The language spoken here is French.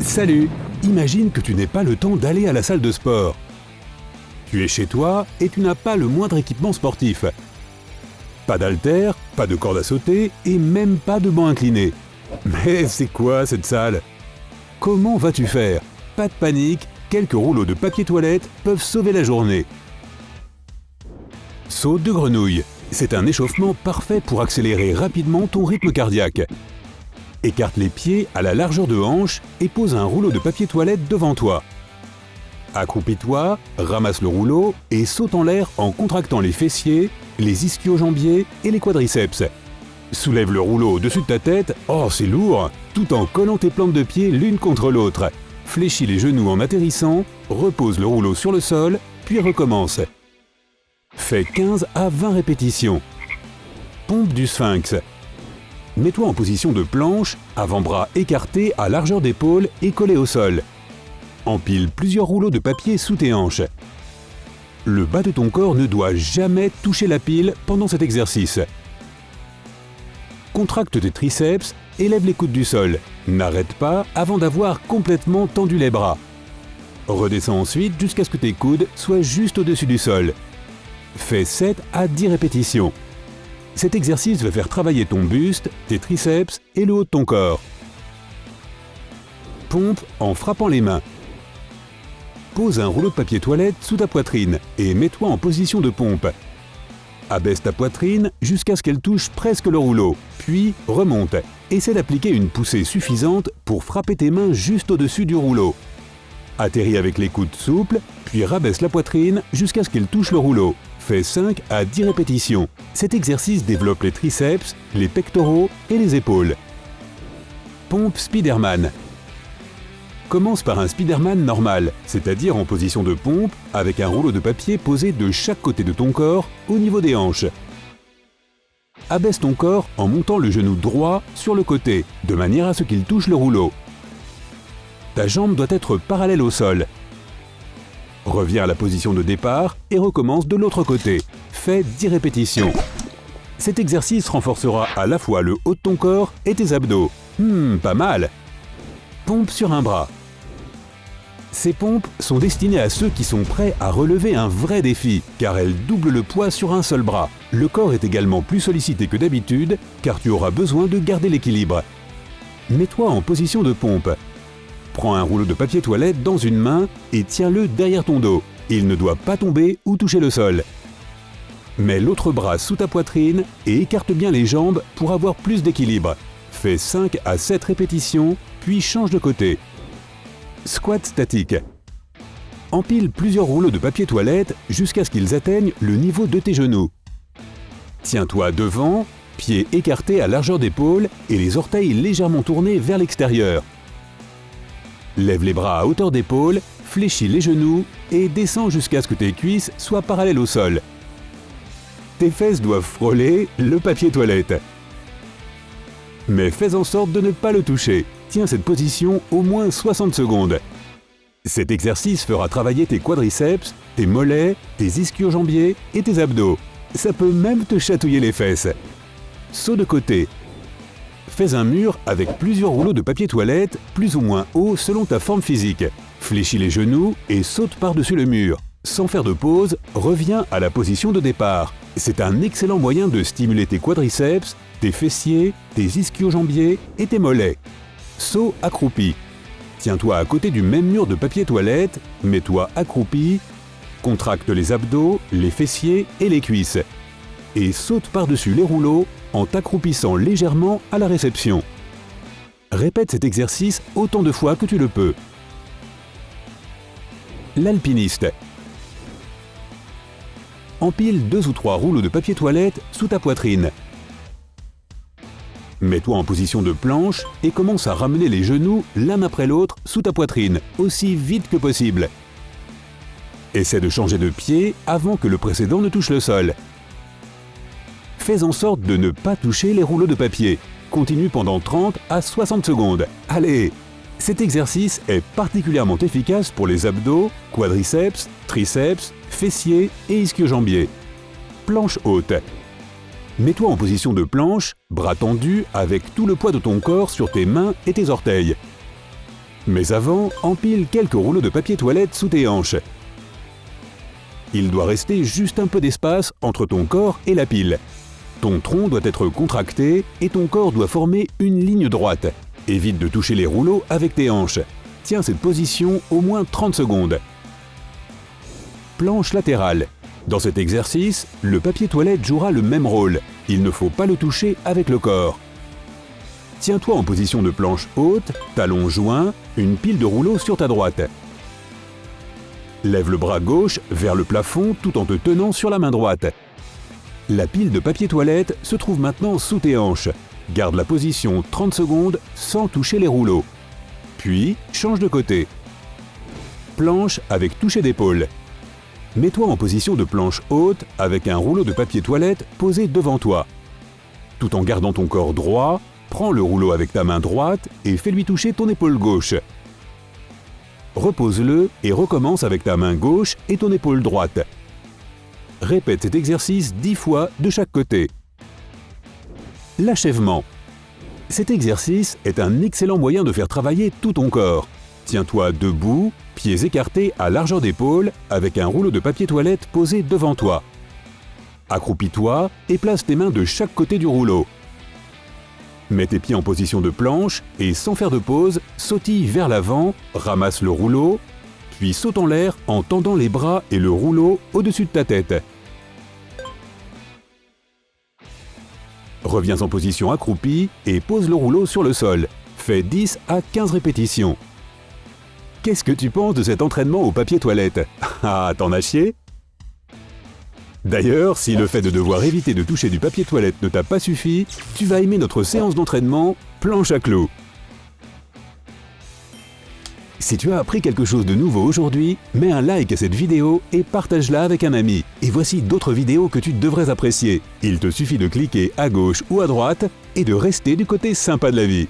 Salut! Imagine que tu n'aies pas le temps d'aller à la salle de sport. Tu es chez toi et tu n'as pas le moindre équipement sportif. Pas d'haltères, pas de corde à sauter et même pas de banc incliné. Mais c'est quoi cette salle? Comment vas-tu faire? Pas de panique, quelques rouleaux de papier toilette peuvent sauver la journée. Saut de grenouille. C'est un échauffement parfait pour accélérer rapidement ton rythme cardiaque. Écarte les pieds à la largeur de hanche et pose un rouleau de papier toilette devant toi. Accroupis-toi, ramasse le rouleau et saute en l'air en contractant les fessiers, les ischio-jambiers et les quadriceps. Soulève le rouleau au-dessus de ta tête, oh c'est lourd, tout en collant tes plantes de pied l'une contre l'autre. Fléchis les genoux en atterrissant, repose le rouleau sur le sol, puis recommence. Fais 15 à 20 répétitions. Pompe du sphinx. Mets-toi en position de planche, avant-bras écartés à largeur d'épaule et collés au sol. Empile plusieurs rouleaux de papier sous tes hanches. Le bas de ton corps ne doit jamais toucher la pile pendant cet exercice. Contracte tes triceps, élève les coudes du sol. N'arrête pas avant d'avoir complètement tendu les bras. Redescends ensuite jusqu'à ce que tes coudes soient juste au-dessus du sol. Fais 7 à 10 répétitions. Cet exercice va faire travailler ton buste, tes triceps et le haut de ton corps. Pompe en frappant les mains. Pose un rouleau de papier toilette sous ta poitrine et mets-toi en position de pompe. Abaisse ta poitrine jusqu'à ce qu'elle touche presque le rouleau, puis remonte. Essaie d'appliquer une poussée suffisante pour frapper tes mains juste au-dessus du rouleau. Atterris avec les coudes souples, puis rabaisse la poitrine jusqu'à ce qu'elle touche le rouleau. Fais 5 à 10 répétitions. Cet exercice développe les triceps, les pectoraux et les épaules. Pompe Spiderman. Commence par un Spiderman normal, c'est-à-dire en position de pompe, avec un rouleau de papier posé de chaque côté de ton corps, au niveau des hanches. Abaisse ton corps en montant le genou droit sur le côté, de manière à ce qu'il touche le rouleau. Ta jambe doit être parallèle au sol. Reviens à la position de départ et recommence de l'autre côté. Fais 10 répétitions. Cet exercice renforcera à la fois le haut de ton corps et tes abdos. Pas mal! Pompe sur un bras. Ces pompes sont destinées à ceux qui sont prêts à relever un vrai défi, car elles doublent le poids sur un seul bras. Le corps est également plus sollicité que d'habitude, car tu auras besoin de garder l'équilibre. Mets-toi en position de pompe. Prends un rouleau de papier toilette dans une main et tiens-le derrière ton dos. Il ne doit pas tomber ou toucher le sol. Mets l'autre bras sous ta poitrine et écarte bien les jambes pour avoir plus d'équilibre. Fais 5 à 7 répétitions, puis change de côté. Squat statique. Empile plusieurs rouleaux de papier toilette jusqu'à ce qu'ils atteignent le niveau de tes genoux. Tiens-toi devant, pieds écartés à largeur d'épaule et les orteils légèrement tournés vers l'extérieur. Lève les bras à hauteur d'épaule, fléchis les genoux et descends jusqu'à ce que tes cuisses soient parallèles au sol. Tes fesses doivent frôler le papier toilette. Mais fais en sorte de ne pas le toucher. Tiens cette position au moins 60 secondes. Cet exercice fera travailler tes quadriceps, tes mollets, tes ischio-jambiers et tes abdos. Ça peut même te chatouiller les fesses. Saut de côté. Fais un mur avec plusieurs rouleaux de papier toilette, plus ou moins haut selon ta forme physique. Fléchis les genoux et saute par-dessus le mur. Sans faire de pause, reviens à la position de départ. C'est un excellent moyen de stimuler tes quadriceps, tes fessiers, tes ischio-jambiers et tes mollets. Saut accroupi. Tiens-toi à côté du même mur de papier toilette, mets-toi accroupi, contracte les abdos, les fessiers et les cuisses. Et saute par-dessus les rouleaux en t'accroupissant légèrement à la réception. Répète cet exercice autant de fois que tu le peux. L'alpiniste. Empile 2 ou 3 rouleaux de papier toilette sous ta poitrine. Mets-toi en position de planche et commence à ramener les genoux l'un après l'autre sous ta poitrine, aussi vite que possible. Essaie de changer de pied avant que le précédent ne touche le sol. Fais en sorte de ne pas toucher les rouleaux de papier. Continue pendant 30 à 60 secondes. Allez! Cet exercice est particulièrement efficace pour les abdos, quadriceps, triceps, fessiers et ischio-jambiers. Planche haute. Mets-toi en position de planche, bras tendus, avec tout le poids de ton corps sur tes mains et tes orteils. Mais avant, empile quelques rouleaux de papier toilette sous tes hanches. Il doit rester juste un peu d'espace entre ton corps et la pile. Ton tronc doit être contracté et ton corps doit former une ligne droite. Évite de toucher les rouleaux avec tes hanches. Tiens cette position au moins 30 secondes. Planche latérale. Dans cet exercice, le papier toilette jouera le même rôle. Il ne faut pas le toucher avec le corps. Tiens-toi en position de planche haute, talons joints, une pile de rouleaux sur ta droite. Lève le bras gauche vers le plafond tout en te tenant sur la main droite. La pile de papier toilette se trouve maintenant sous tes hanches. Garde la position 30 secondes sans toucher les rouleaux. Puis, change de côté. Planche avec toucher d'épaule. Mets-toi en position de planche haute avec un rouleau de papier toilette posé devant toi. Tout en gardant ton corps droit, prends le rouleau avec ta main droite et fais-lui toucher ton épaule gauche. Repose-le et recommence avec ta main gauche et ton épaule droite. Répète cet exercice 10 fois de chaque côté. L'achèvement. Cet exercice est un excellent moyen de faire travailler tout ton corps. Tiens-toi debout, pieds écartés à largeur d'épaule, avec un rouleau de papier toilette posé devant toi. Accroupis-toi et place tes mains de chaque côté du rouleau. Mets tes pieds en position de planche et sans faire de pause, sautille vers l'avant, ramasse le rouleau, puis saute en l'air en tendant les bras et le rouleau au-dessus de ta tête. Reviens en position accroupie et pose le rouleau sur le sol. Fais 10 à 15 répétitions. Qu'est-ce que tu penses de cet entraînement au papier toilette? Ah, t'en as chié? D'ailleurs, si le fait de devoir éviter de toucher du papier toilette ne t'a pas suffi, tu vas aimer notre séance d'entraînement planche à clous. Si tu as appris quelque chose de nouveau aujourd'hui, mets un like à cette vidéo et partage-la avec un ami. Et voici d'autres vidéos que tu devrais apprécier. Il te suffit de cliquer à gauche ou à droite et de rester du côté sympa de la vie.